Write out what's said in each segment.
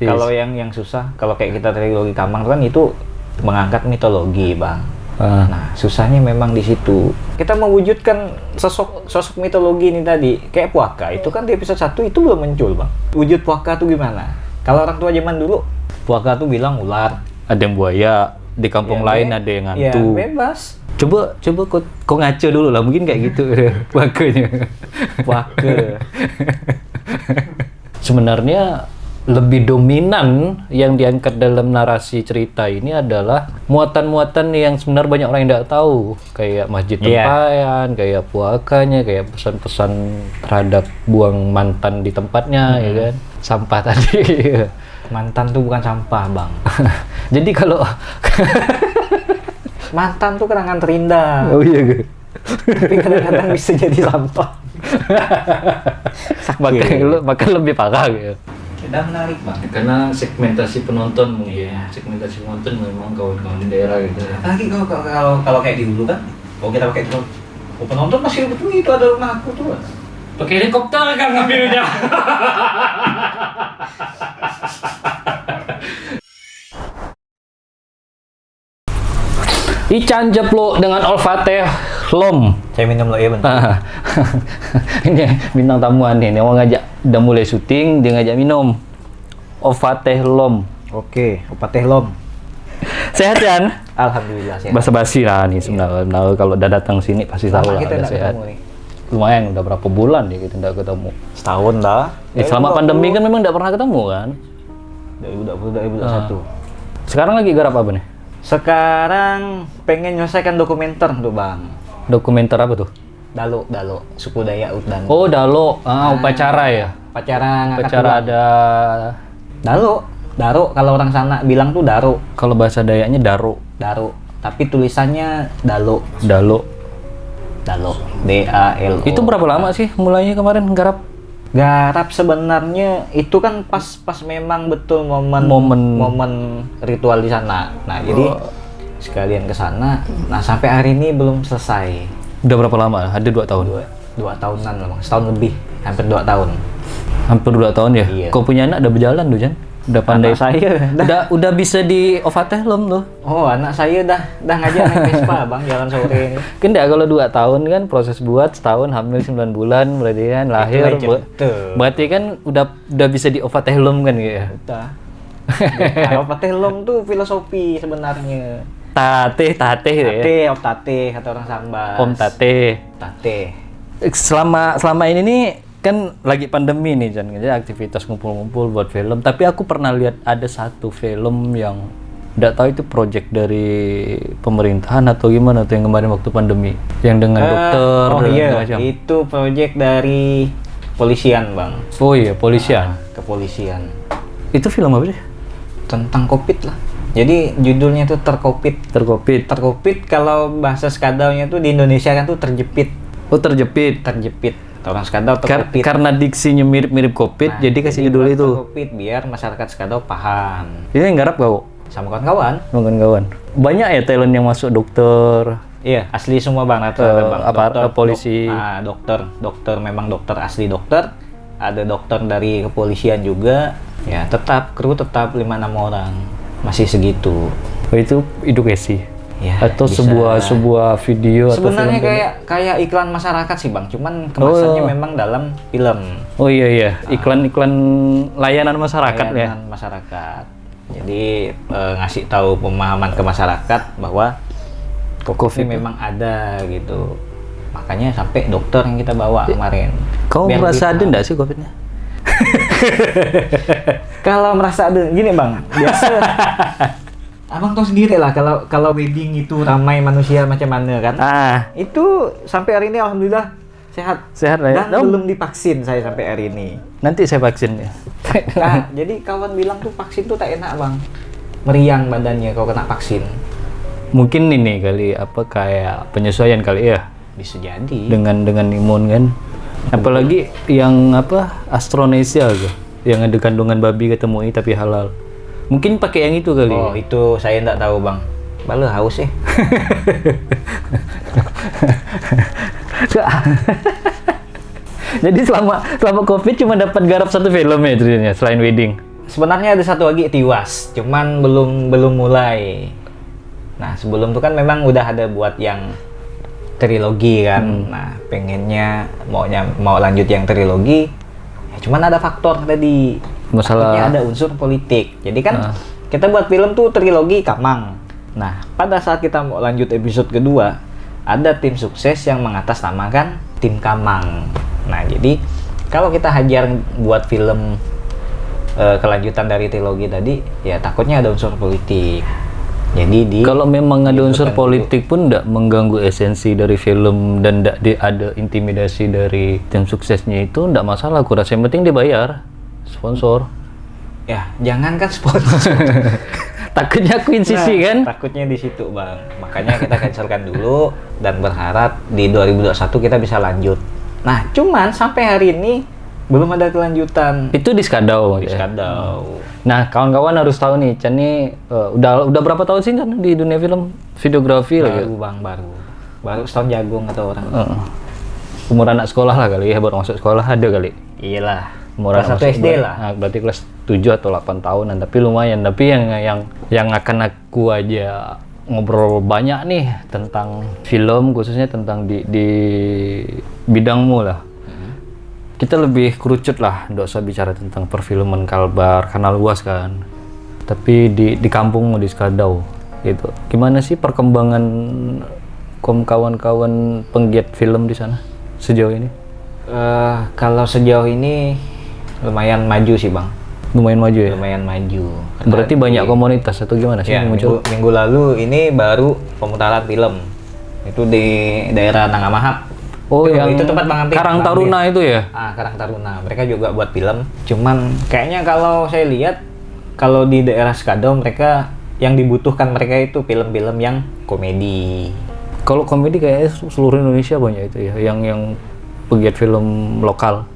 mistis. Kalau yang susah, kalau kayak kita trilogi Kamang kan itu mengangkat mitologi, Bang. Nah, susahnya memang di situ. Kita mewujudkan sosok mitologi ini tadi, kayak Puaka itu kan di episode 1 itu belum muncul, Bang. Wujud Puaka tuh gimana? Kalau orang tua zaman dulu, Puaka tuh bilang ular, ada yang buaya, di kampung lain ada yang hantu. Ya, bebas. Coba kau ngaco dulu lah, mungkin kayak gitu Puakanya. Puaka. Sebenarnya lebih dominan yang diangkat dalam narasi cerita ini adalah muatan-muatan yang sebenarnya banyak orang yang tidak tahu, kayak Masjid Tempayan, kayak Puakanya, kayak pesan-pesan terhadap buang mantan di tempatnya, ya kan, sampah tadi. Mantan tuh bukan sampah, Bang. Jadi kalau mantan tuh kenangan terindah. oh iya, Tapi kadang-kadang bisa jadi sampah. maka lebih parah gitu. Udah menarik, Bang. Karena segmentasi penonton mungkin, segmentasi penonton memang kawan-kawan di daerah gitu. Lagi kalau kayak di dulu kan, kalau kita pakai drone, penonton masih betul itu ada rumahku tuh. Pakai helikopter kan ngambilnya. Ican jepluk dengan olfateh lom. Saya minum lo ya, bentar. Ini bintang tamuan nih, mau ngajak, udah mulai syuting, dia ngajak minum olfateh lom. Oke, opateh lom. Sehat kan? Alhamdulillah sehat. Basa-basi lah nih sebenarnya. Nah, kalau udah datang sini pasti tahu lah kita udah nggak sehat. ketemu nih. Lumayan, udah berapa bulan ya kita nggak ketemu. Setahun dah. Selama pandemi kan memang nggak pernah ketemu kan? 2021. Sekarang lagi garap apa nih? Sekarang pengen nyelesaikan dokumenter tuh, Bang. Dokumenter apa tuh? Dalo, suku Dayak Udan. Oh, Dalo. Upacara ya? Upacara ada... Daro kalau orang sana bilang tuh Daro. Kalau bahasa Dayaknya Daro. Tapi tulisannya Dalo. Dalo. D-A-L-O. Itu berapa lama sih mulainya kemarin garap? Garap sebenarnya itu kan pas memang betul momen ritual di sana. Nah, jadi sekalian ke sana. Nah, sampai hari ini belum selesai. Udah berapa lama? Ada 2 tahun? 2 tahunan lah, Bang. Setahun lebih. Hampir 2 tahun. Hampir 2 tahun ya? Iya. Kau punya anak udah berjalan tuh, Jan? Udah pandai. Anak saya udah bisa di ovateh belum tuh? Oh, anak saya dah ngajak naik Vespa, Bang, jalan sore. Kan enggak, kalau 2 tahun kan proses buat, setahun hamil 9 bulan, berarti kan lahir. Berarti kan udah bisa di ovateh belum kan gitu ya? Udah. Nah, ovateh belum tuh filosofi sebenarnya. Tate ya. Om tate kata orang Samba. Om tate. Selama ini nih kan lagi pandemi nih, Jan, jadi aktivitas ngumpul-ngumpul buat film. Tapi aku pernah lihat ada satu film yang nggak tahu itu project dari pemerintahan atau gimana tuh yang kemarin waktu pandemi, yang dengan dokter. Oh iya, macam. itu project dari polisian, Bang. Oh iya, polisian. Kepolisian. Itu film apa sih? Tentang COVID lah. Jadi judulnya tuh Terkopit. Kalau bahasa Skadaunya tuh di Indonesia kan tuh terjepit. Oh, terjepit. Orang Skadau terkopit. Karena diksinya mirip-mirip COVID, jadi kasih judul itu. Terkopit biar masyarakat Skadau paham. Ini yang garap kau? Sama kawan-kawan. Banyak ya talent yang masuk, dokter. Iya, asli semua, Bang. Bang. Dokter, polisi. Dokter memang dokter asli dokter. Ada dokter dari kepolisian juga. Ya, kru tetap 5-6 orang. Masih segitu. Oh, itu edukasi. Ya, atau bisa. sebuah video sebenarnya atau film kayak iklan masyarakat sih, Bang, cuman kemasannya memang dalam film. Oh iya, iklan layanan masyarakat. Masyarakat. Jadi ngasih tahu pemahaman ke masyarakat bahwa COVID memang ada gitu. Makanya sampai dokter yang kita bawa kemarin. Kau merasa ada enggak sih COVID-nya? Kalau merasa ada, gini, Bang, biasa. Abang tahu sendiri lah kalau wedding itu ramai manusia macam mana kan? Itu sampai hari ini alhamdulillah sehat lah ya. Dan belum divaksin saya sampai hari ini. Nanti saya vaksin ya. Nah, jadi kawan bilang tuh vaksin tuh tak enak, Bang. Meriang badannya kalau kena vaksin. Mungkin ini kali kayak penyesuaian kali ya. Bisa jadi. Dengan imun kan. Apalagi yang Astronesia tuh, yang ada kandungan babi ketemu tapi halal. Mungkin pakai yang itu kali. Oh, itu saya enggak tahu, Bang. Bala haus ya. Jadi selama COVID cuma dapat garap 1 film ya ceritanya selain wedding. sebenarnya ada satu lagi Tiwas, cuman belum mulai. Nah, sebelum itu kan memang udah ada buat yang trilogi kan. Nah, pengennya mau lanjut yang trilogi. Ya, cuman ada faktor tadi. Masalah Takutnya ada unsur politik. Jadi kan kita buat film tuh trilogi Kamang. Nah, pada saat kita mau lanjut episode kedua, ada tim sukses yang mengatasnamakan tim Kamang. Nah, jadi kalau kita hajar buat film kelanjutan dari trilogi tadi, ya takutnya ada unsur politik. Jadi kalau memang ada unsur politik pun tidak mengganggu esensi dari film dan tidak ada intimidasi dari tim suksesnya itu tidak masalah. Aku rasa yang penting dibayar sponsor. Ya, jangankan sponsor. Takutnya akuisisi kan? Takutnya di situ, Bang. Makanya kita cancelkan dulu dan berharap di 2021 kita bisa lanjut. Nah, cuman sampai hari ini belum ada kelanjutan. Itu di Skadau. Di Skadau. Nah, kawan-kawan harus tahu nih, Chan nih udah berapa tahun sih kan di dunia film videografi Baru, Bang, baru setahun jagung atau orang. Umur anak sekolah lah kali ya, baru masuk sekolah ada kali. Iyalah. Umur Kelas 1 SD lah. Nah, berarti kelas 7 atau 8 tahunan, tapi lumayan. Tapi yang akan aku aja ngobrol banyak nih tentang film, khususnya tentang di bidangmu lah. Kita lebih kerucut lah, nggak usah bicara tentang perfilman Kalbar karena luas kan. Tapi di kampungmu di Skadau gitu. Gimana sih perkembangan kawan-kawan penggiat film di sana sejauh ini? Kalau sejauh ini lumayan maju sih, Bang. Lumayan maju ya? Lumayan maju. Berarti banyak komunitas atau gimana sih ya, yang muncul? minggu lalu ini baru pemutaran film. Itu di daerah Nangamahap. Oh, yang itu tempat Bang Ampik. Karang Taruna itu ya? Karang Taruna. Mereka juga buat film. Cuman kayaknya kalau saya lihat kalau di daerah Skadau mereka yang dibutuhkan mereka itu film-film yang komedi. Kalau komedi kayaknya seluruh Indonesia banyak itu ya, yang pegiat film lokal.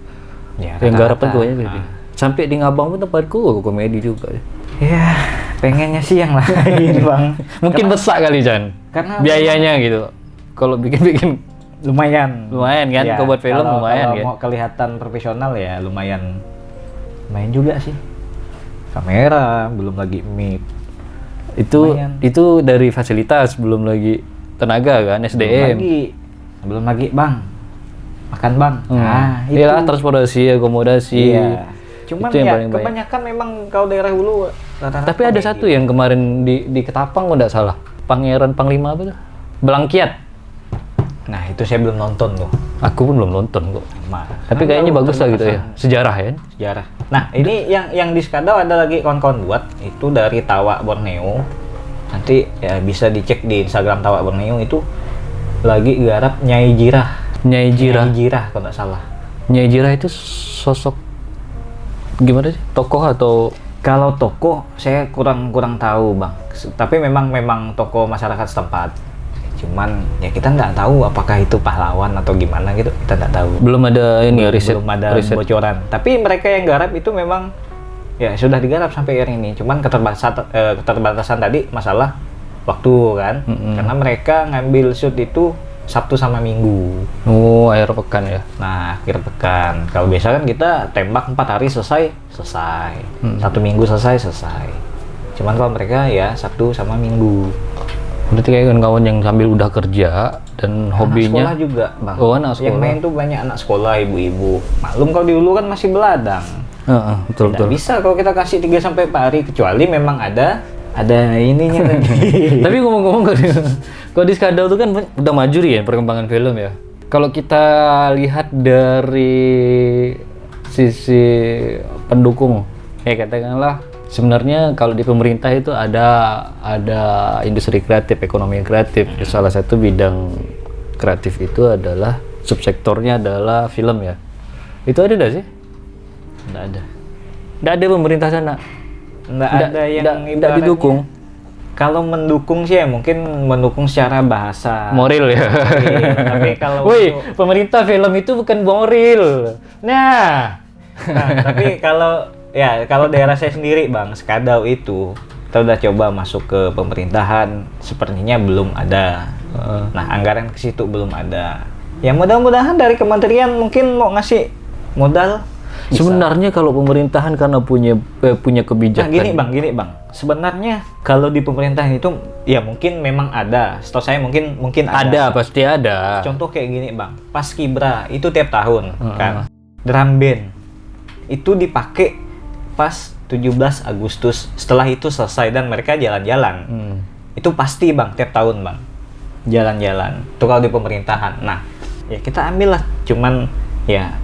Ya, yang garap kan banyak gitu. Sampai di Ngabang pun tempatku komedi juga. Ya, pengennya sih yang lain, Bang. Mungkin besar kali, Chan. Karena biayanya gitu. Kalau bikin lumayan kan, kalau buat film lumayan kalau kan. Mau kelihatan profesional ya lumayan juga sih. Kamera, belum lagi mic. Itu dari fasilitas, belum lagi tenaga kan, SDM. Belum lagi Bang. Makan, Bang. Nah, itu. Iyalah, transportasi, akomodasi. Iya. Cuman itu ya kebanyakan memang kalau daerah hulu rata-rata. Tapi ada satu yang kemarin di Ketapang kalau nggak salah. Pangeran Panglima apa tuh? Belangkiat. Nah, itu saya belum nonton tuh. Aku pun belum nonton kok. Tapi kayaknya bagus lah gitu ya. Sejarah ya. Sejarah. Nah, ini yang di Skadau ada lagi kawan-kawan buat itu dari Tawa Borneo. Nanti ya bisa dicek di Instagram Tawa Borneo, itu lagi garap Nyai Jirah. Nyai Jirah kalau nggak salah. Nyai Jirah itu sosok gimana sih? Tokoh atau? Kalau tokoh saya kurang tahu, Bang. Tapi memang tokoh masyarakat setempat. Cuman ya kita nggak tahu apakah itu pahlawan atau gimana gitu, kita nggak tahu. Belum ada ini riset. Belum ada bocoran. Tapi mereka yang garap itu memang ya sudah digarap sampai hari ini. Cuman keterbatasan tadi masalah waktu kan. Karena mereka ngambil shoot itu Sabtu sama Minggu. Oh, akhir pekan ya. Nah, akhir pekan. Kalau biasa kan kita tembak 4 hari selesai. Satu minggu selesai. Cuman kalau mereka ya Sabtu sama Minggu. Berarti kayak kawan yang sambil udah kerja dan hobinya. Anak sekolah juga, Bang. Oh, anak sekolah. Yang main tuh banyak anak sekolah, ibu-ibu. Maklum kalau dulu kan masih beladang. Betul. Bisa kalau kita kasih 3-4 hari, kecuali memang ada ininya tadi. Tapi ngomong-ngomong kalau di Skadau tuh kan udah maju ya perkembangan film ya. Kalau kita lihat dari sisi pendukung, ya katakanlah sebenarnya kalau di pemerintah itu ada industri kreatif, ekonomi kreatif. Salah satu bidang kreatif itu adalah subsektornya adalah film ya. Itu ada nggak sih? Nggak ada. Nggak ada pemerintah sana. Nggak ada yang nggak didukung. Kalau mendukung sih ya mungkin mendukung secara bahasa. Moral ya. Tapi kalau pemerintah film itu bukan moral. Nah, tapi kalau daerah saya sendiri, Bang, Skadau itu kita udah coba masuk ke pemerintahan, sepertinya belum ada. Nah, anggaran ke situ belum ada. Ya mudah-mudahan dari kementerian mungkin mau ngasih modal. Sebenarnya kalau pemerintahan karena punya kebijakan. Nah, gini bang. Sebenarnya kalau di pemerintahan itu ya mungkin memang ada. Setahu saya mungkin ada. Pasti ada. Contoh kayak gini bang, Paskibra itu tiap tahun kan. Drum band itu dipakai pas 17 Agustus. Setelah itu selesai dan mereka jalan-jalan. Itu pasti bang, tiap tahun bang. Jalan-jalan. Itu kalau di pemerintahan. Nah, ya kita ambil lah. Cuman ya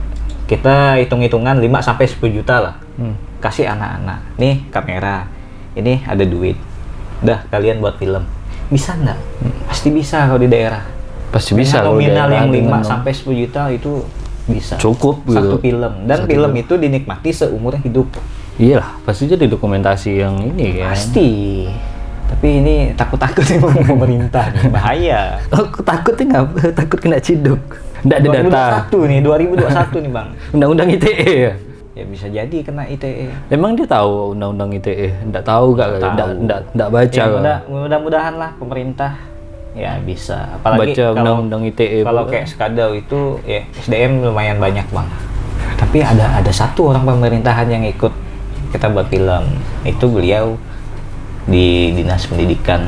kita hitung-hitungan 5-10 juta lah. Kasih anak-anak. Nih kamera. Ini ada duit. Udah kalian buat film. Bisa nggak? Pasti bisa kalau di daerah. Pasti bisa kalau nominal daerah yang dengan 5-10 juta itu bisa. Cukup Satu gitu. film. Dan film itu dinikmati seumur hidup. Iyalah, pasti jadi dokumentasi yang ini kan. Pasti. Tapi ini takut-takut emang pemerintah nih. Bahaya. Aku takutnya nggak, takut kena ciduk. Nggak ada data. 2021 nih bang. Undang-undang ITE ya? Ya bisa jadi kena ITE. Emang dia tahu undang-undang ITE? Nggak tahu nggak? Nggak baca. Ya, mudah-mudahan lah pemerintah ya bisa. Apalagi baca undang-undang ITE. Kalau kayak Skadau itu ya SDM lumayan banyak bang. Tapi ada satu orang pemerintahan yang ikut kita buat film. Itu beliau di Dinas Pendidikan.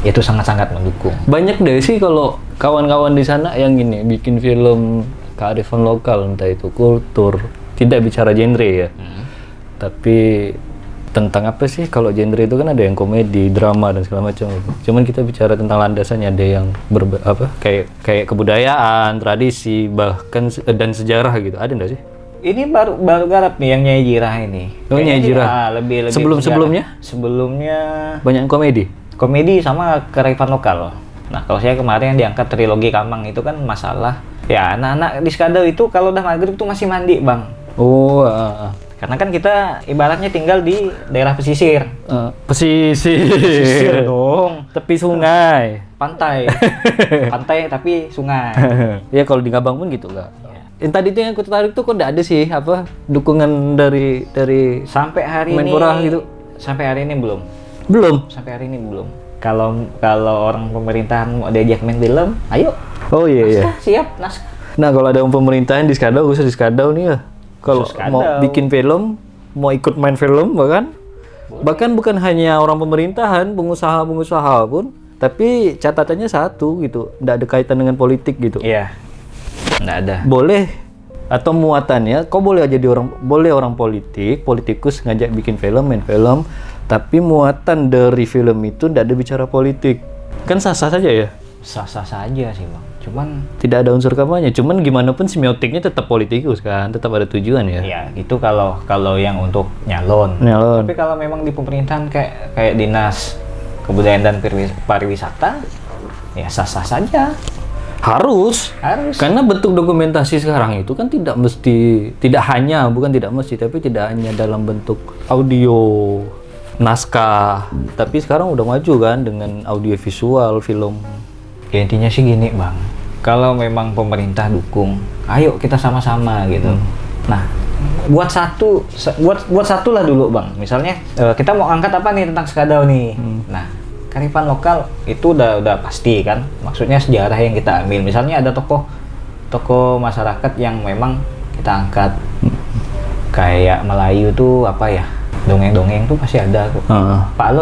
Itu sangat-sangat mendukung. Banyak deh sih kalau kawan-kawan di sana yang gini bikin film kearifan lokal, entah itu kultur, tidak bicara genre ya. Tapi tentang apa sih? Kalau genre itu kan ada yang komedi, drama dan segala macam. Cuman kita bicara tentang landasannya, ada yang kayak kebudayaan, tradisi, bahkan dan sejarah gitu. Ada nggak sih? Ini baru garap nih yang Nyai Jirah ini. Oh, Nyai Jirah. Lebih Sebelumnya? Sebelumnya Banyak komedi. Komedi sama kearifan lokal. Nah, kalau saya kemarin yang diangkat trilogi Kamang itu kan masalah ya anak-anak di Skadau itu kalau udah maghrib tuh masih mandi, Bang. Oh, karena kan kita ibaratnya tinggal di daerah pesisir. Pesisir dong. Tepi sungai. Pantai. Pantai tapi sungai. Ya kalau di Ngabang pun gitu lah. Yang tadi tuh yang aku tertarik tuh kok nggak ada sih dukungan dari sampai hari Menpora ini gitu. Sampai hari ini belum. Sampai hari ini belum. Kalau orang pemerintahan mau diajak main film, ayo. Oh iya. Naskah, siap naskah. Nah kalau ada pemerintahan di Skadau, khusus di Skadau nih ya. Kalau mau bikin film, mau ikut main film bahkan bukan hanya orang pemerintahan, pengusaha pun, tapi catatannya satu gitu, nggak ada kaitan dengan politik gitu. Iya. Nggak ada. Boleh atau muatannya, kau boleh jadi orang politikus ngajak bikin film, main film, tapi muatan dari film itu nggak ada bicara politik. Kan sah-sah saja ya? Sah-sah saja sih bang. Cuman tidak ada unsur kampanye. Cuman gimana pun semiotiknya tetap politikus kan, tetap ada tujuan ya. Iya, itu kalau yang untuk nyalon. Tapi kalau memang di pemerintahan kayak dinas kebudayaan dan pariwisata, ya sah-sah saja. Harus. Karena bentuk dokumentasi sekarang itu kan tidak hanya dalam bentuk audio, naskah, tapi sekarang udah maju kan dengan audio visual, film. Ya, intinya sih gini bang, kalau memang pemerintah dukung, ayo kita sama-sama gitu. Nah, buat satu lah dulu bang. Misalnya kita mau angkat apa nih tentang Skadau nih. Nah, kearifan lokal itu udah pasti kan, maksudnya sejarah yang kita ambil. Misalnya ada tokoh masyarakat yang memang kita angkat, kayak Melayu tuh apa ya, dongeng-dongeng tuh pasti ada tuh. Pak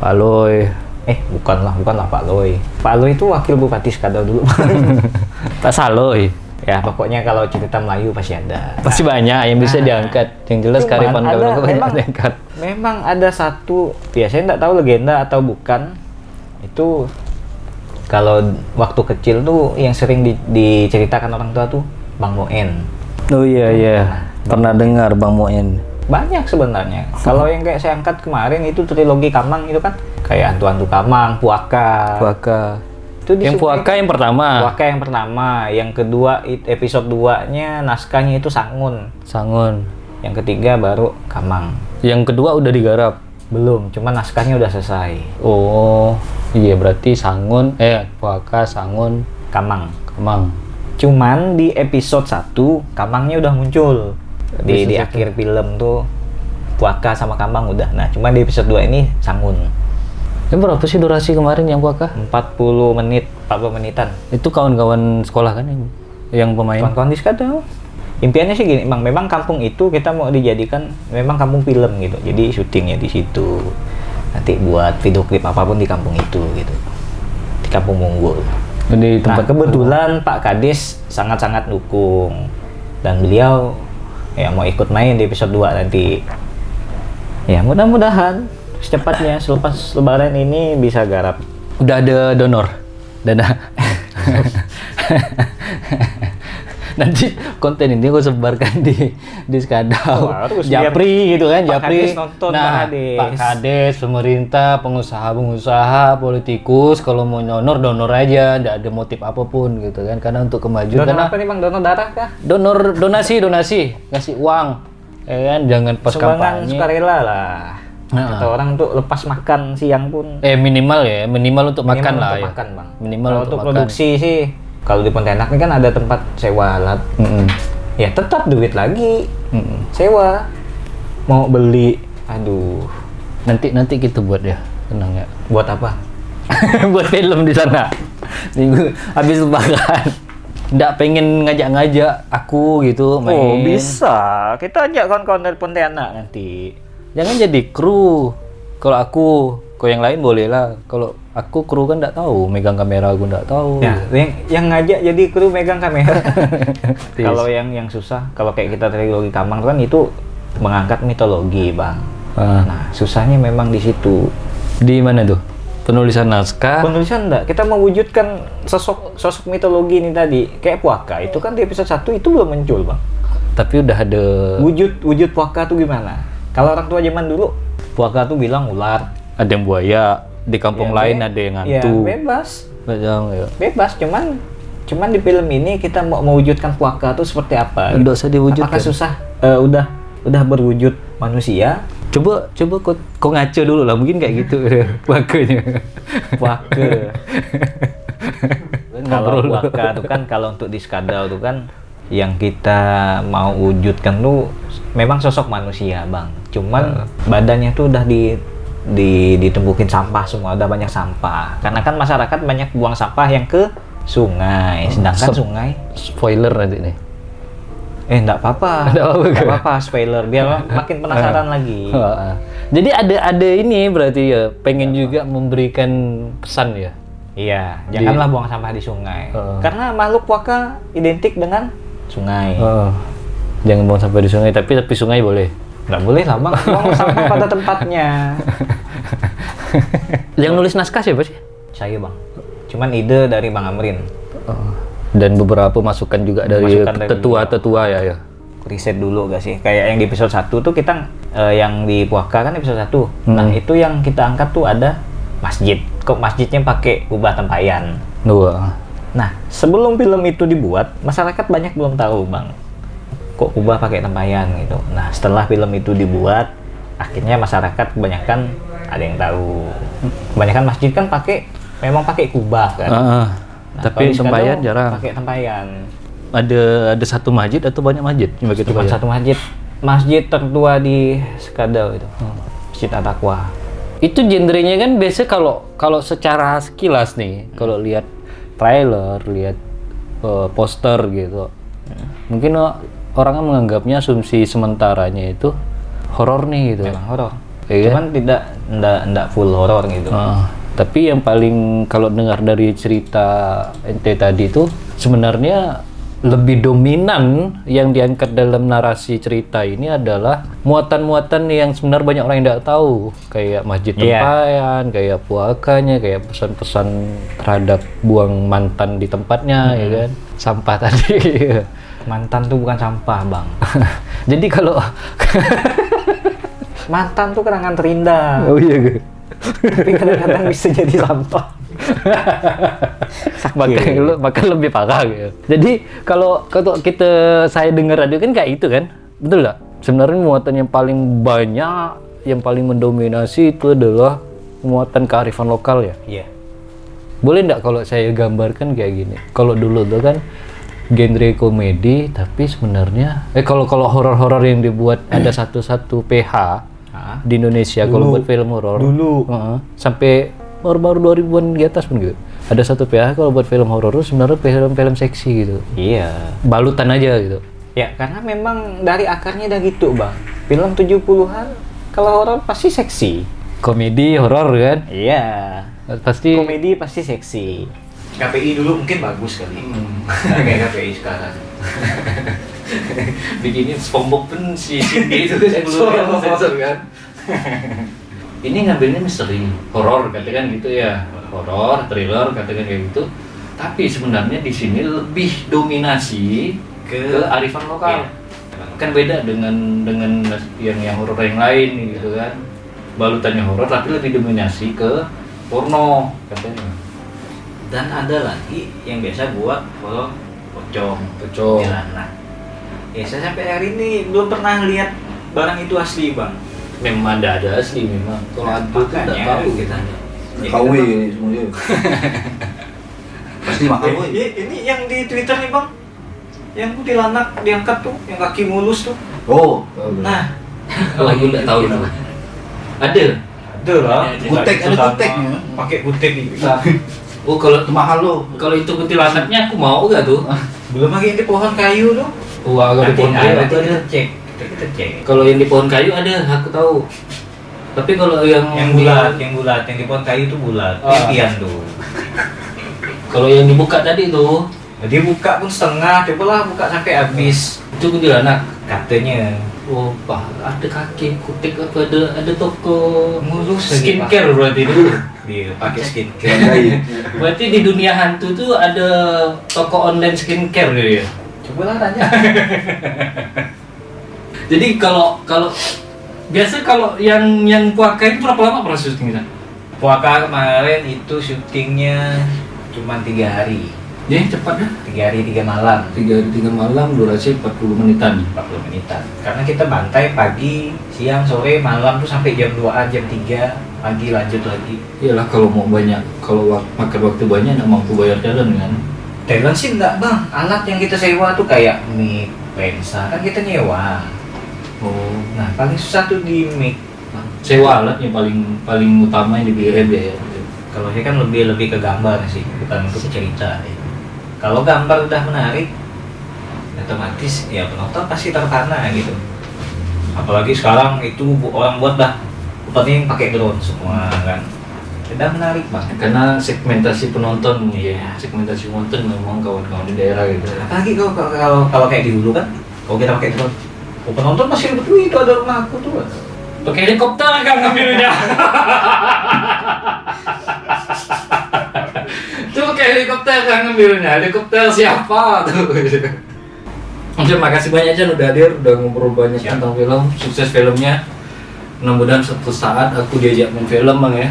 Aloy. Bukanlah Pak Aloy. Pak Aloy itu wakil bupati Skadau dulu. Pak Saloy. Ya pokoknya kalau cerita Melayu pasti ada. Pasti banyak yang bisa diangkat. Yang jelas kearifan lokal banyak diangkat. Memang ada satu, ya saya nggak tahu legenda atau bukan. Itu kalau waktu kecil tuh yang sering diceritakan orang tua tuh Bang Moen. Oh iya. Pernah dengar Bang Moen. Banyak sebenarnya. Kalau yang kayak saya angkat kemarin itu trilogi Kamang itu kan kayak Hantu-Hantu Kamang, Puaka. Itu yang Puaka yang pertama. Puaka yang pertama, yang kedua episode 2-nya naskahnya itu Sangun. Yang ketiga baru Kamang. Yang kedua udah digarap? Belum, cuma naskahnya udah selesai. Oh, iya berarti Puaka, Sangun, Kamang. Cuman di episode 1 Kamangnya udah muncul. Di akhir film tuh Puaka sama Kamang udah. Nah, cuma di episode 2 ini Sangun. Ini berapa sih durasi kemarin yang Puaka? 40 menitan. Itu kawan-kawan sekolah kan yang pemain? Kawan-kawan di Skadau. impiannya sih gini, memang kampung itu kita mau dijadikan memang kampung film gitu. Jadi syutingnya di situ. Nanti buat video klip apapun di kampung itu gitu. Di Kampung Munggul. Ini Nah, tempat kebetulan Pak Kades sangat-sangat dukung dan beliau ya mau ikut main di episode 2 nanti. Ya, mudah-mudahan secepatnya selepas lebaran ini bisa garap. udah ada donor dana. Nanti konten ini gue sebarkan di Skadau. Wah, terus Japri gitu kan, Pak Japri. Kades nonton, Pak Nah, Kades. Pak Kades, pemerintah, pengusaha, politikus, kalau mau donor aja, nggak ada motif apapun gitu kan, karena untuk kemajuan. Donor Karena apa nih Bang? Donor darah kah? donasi, ngasih uang, ya kan, jangan pas Sumbangan kampanye. sukarela lah. Kata orang tuh lepas makan siang pun Minimal untuk makan lah untuk ya. makan, Bang. Minimal Kalau untuk makan. produksi sih, kalau di Pontianak ini kan ada tempat sewa alat. Ya tetap duit lagi. Sewa. Mau beli, aduh. Nanti kita buat ya, tenang ya. Buat apa? Buat film di sana. Minggu habis lebaran. Nggak pengen ngajak-ngajak aku gitu main. Oh, bisa. Kita ajak kawan-kawan dari Pontianak nanti. Jangan jadi kru. Kalau aku, yang lain boleh lah. Kalau aku kru kan nggak tahu, megang kamera aku nggak tahu. Ya, yang ngajak jadi kru megang kamera. Kalau yang susah, kalau kayak kita trilogi Kamang kan itu mengangkat mitologi, Bang. Nah, susahnya memang di situ. Di mana tuh? Penulisan naskah. Penulisan enggak, kita mewujudkan sosok mitologi ini tadi. Kayak Puaka, itu kan di episode 1 itu belum muncul, Bang. Tapi udah ada Wujud Puaka tuh gimana? Kalau orang tua zaman dulu, Puaka tuh bilang ular. ada yang buaya, di kampung lain ada yang Ya, hantu. bebas. Ya. Bebas, cuman di film ini kita mau mewujudkan Puaka tuh seperti apa? Nggak usah diwujudkan. Apakah susah? Udah berwujud manusia? Coba kau ngaco dulu lah, mungkin kayak gitu wakanya. Puaka. Kalau Puaka tuh kan, kalau untuk di Skadau tuh kan yang kita mau wujudkan tuh memang sosok manusia, Bang. Cuman badannya tuh udah ditumpukin sampah semua, udah banyak sampah. Karena kan masyarakat banyak buang sampah yang ke sungai, sedangkan sungai Spoiler nanti nih. enggak apa-apa. Enggak apa-apa, spoiler biar makin penasaran lagi. Jadi ada ini berarti ya, pengen juga memberikan pesan ya. Iya, janganlah buang sampah di sungai. Karena makhluk Puaka identik dengan sungai. Jangan buang sampah di sungai, tapi sungai boleh. Nggak boleh lah, Bang. Buang sampah pada tempatnya. Yang nulis naskah siapa sih? Saya, Bang. Cuman ide dari Bang Amrin. Dan beberapa masukan juga dari tetua-tetua ya. Riset dulu gak sih? Kayak yang di episode 1 tuh kita yang di Puaka kan episode 1. Nah, itu yang kita angkat tuh ada masjid. Kok masjidnya pakai kubah tempayan? Nah, sebelum film itu dibuat, masyarakat banyak belum tahu, Bang. Kok kubah pakai tempayan gitu. Nah, setelah film itu dibuat, akhirnya masyarakat kebanyakan ada yang tahu. Kebanyakan masjid kan memang pakai kubah kan. Nah, tapi tempayan jarang. Pakai tempayan. Ada satu masjid atau banyak masjid? Cuma satu masjid. Masjid tertua di Skadau itu. Masjid At-Taqwa. Itu genrenya kan biasa kalau secara sekilas nih, kalau lihat trailer, lihat poster gitu. Mungkin orang kan menganggapnya asumsi sementaranya itu horor nih gitu. Memang horor. Iya. Cuman tidak full horor gitu. Tapi yang paling kalau dengar dari cerita ente tadi itu sebenarnya lebih dominan yang diangkat dalam narasi cerita ini adalah muatan-muatan yang sebenarnya banyak orang yang tidak tahu, kayak masjid tempayan, kayak puakanya, kayak pesan-pesan terhadap buang mantan di tempatnya, ya kan, sampah tadi. Mantan tuh bukan sampah, Bang. Jadi kalau mantan tuh kenangan terindah. oh iya, Tapi kadang-kadang bisa jadi sampah. Bahkan lebih parah gitu. Jadi kalau saya dengar radio kan kayak itu kan, betul nggak? Sebenarnya muatan yang paling banyak, yang paling mendominasi itu adalah muatan kearifan lokal ya. Iya. Boleh nggak kalau saya gambarkan kayak gini? Kalau dulu tuh kan genre komedi, tapi sebenarnya kalau horor-horor yang dibuat ada satu PH di Indonesia kalau buat film horor dulu sampai baru 2000-an di atas pun gitu. Ada satu PH kalau buat film horor itu sebenarnya film-film seksi gitu. Iya. Balutan aja gitu. Ya, karena memang dari akarnya udah gitu, Bang. Film 70-an kalau horor pasti seksi. Komedi, horor kan? Iya. Pasti. Komedi pasti seksi. KPI dulu mungkin bagus kali. Nggak kayak KPI sekarang. Bikinnya SpongeBob pun si Cindy itu sensor kan. Ini ngambilnya misteri, horor katakan gitu ya, horor, thriller katakan kayak gitu. Tapi sebenarnya di sini lebih dominasi ke arifan lokal. Iya. Kan beda dengan yang horor yang lain gitu kan. Balutannya horor tapi lebih dominasi ke porno katanya. Dan ada lagi yang biasa buat horor pocong. Jalanan. Ya saya sampai hari ini belum pernah lihat barang itu asli, Bang. Memang ada asli memang. Kalau hantu itu nggak tahu kita. KW ini semuanya. Pasti mahal boy. Ini yang di Twitter nih, Bang. Yang kuntilanak diangkat tuh, yang kaki mulus tuh. Oh, Nah, Oh, aku nggak tahu itu. Ada. itu lah. Kutek, ada kuteknya. Pakai kutek gitu. Oh, kalau Itu mahal loh. kalau itu kuntilanaknya aku mau gak tuh? Belum lagi di pohon kayu tuh. Wah, kalau di pohon kayu Nanti ada. kita cek. Kalau yang di pohon kayu ada, aku tahu. Tapi kalau yang Yang bulat, yang di pohon kayu itu bulat. Ah. Impian tuh. Kalau yang dibuka tadi tuh, Dia buka pun setengah, cobalah buka sampai habis. itu kuntilanak. Katanya Oh, Pak, ada kaki kutik apa ada toko mulus lagi, skincare berarti itu. dia pakai skincare. Kayak Berarti di dunia hantu tuh ada toko online skincare gitu ya. Cobalah tanya. Jadi kalau biasa kalau yang puaka itu berapa lama proses syutingnya? Puaka kemarin itu syutingnya cuma 3 hari. Ya, cepat dah. 3 hari 3 malam. 3 hari 3 malam, durasi 40 menitan. 40 menitan. Karena kita bantai pagi, siang, sore, malam tuh sampai jam 2-an, jam 3 pagi lanjut lagi. Iyalah kalau mau banyak, kalau makan waktu banyak nggak mampu bayar jalan kan. Talent sih enggak, Bang. Alat yang kita sewa tuh kayak mic, lensa, kan kita nyewa. Oh, Nah, paling susah tuh di mic. sewa alat yang paling utama yang dibiayai biaya. Kalau saya kan lebih ke gambar sih, bukan untuk cerita. Kalau gambar udah menarik, otomatis ya penonton pasti terpana gitu. Apalagi sekarang itu orang buat dah opening pakai drone semua kan. Udah menarik banget. Karena segmentasi penonton, Iya. segmentasi penonton memang kawan-kawan di daerah gitu. Apalagi kalau kayak di hulu kan, kalau kita pakai drone, penonton masih betul itu ada rumah aku tuh. Pakai helikopter kan ngambilnya. Tuh pakai helikopter kan ngambilnya. Helikopter siapa tuh? Oke, makasih banyak Chan udah hadir, udah ngobrol banyak Siap. tentang film, sukses filmnya. Mudah-mudahan suatu saat aku diajak main film, Bang ya.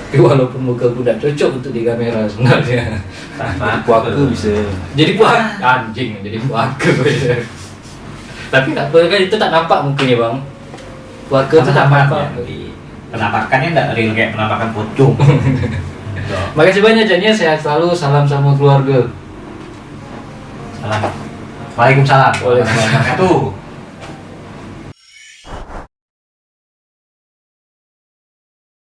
Tapi walaupun muka aku tidak cocok untuk di kamera sebenarnya. Puaka bisa. Jadi puak anjing, jadi puaka. Tapi tak boleh kan itu tak nampak mukanya, Bang. Puaka itu tak nampak. Penampakannya enggak real kayak penampakan pocong. Makasih banyak Chan ya, sehat selalu, salam sama keluarga. Salam. Waalaikumsalam. Waalaikumsalam. Tuh.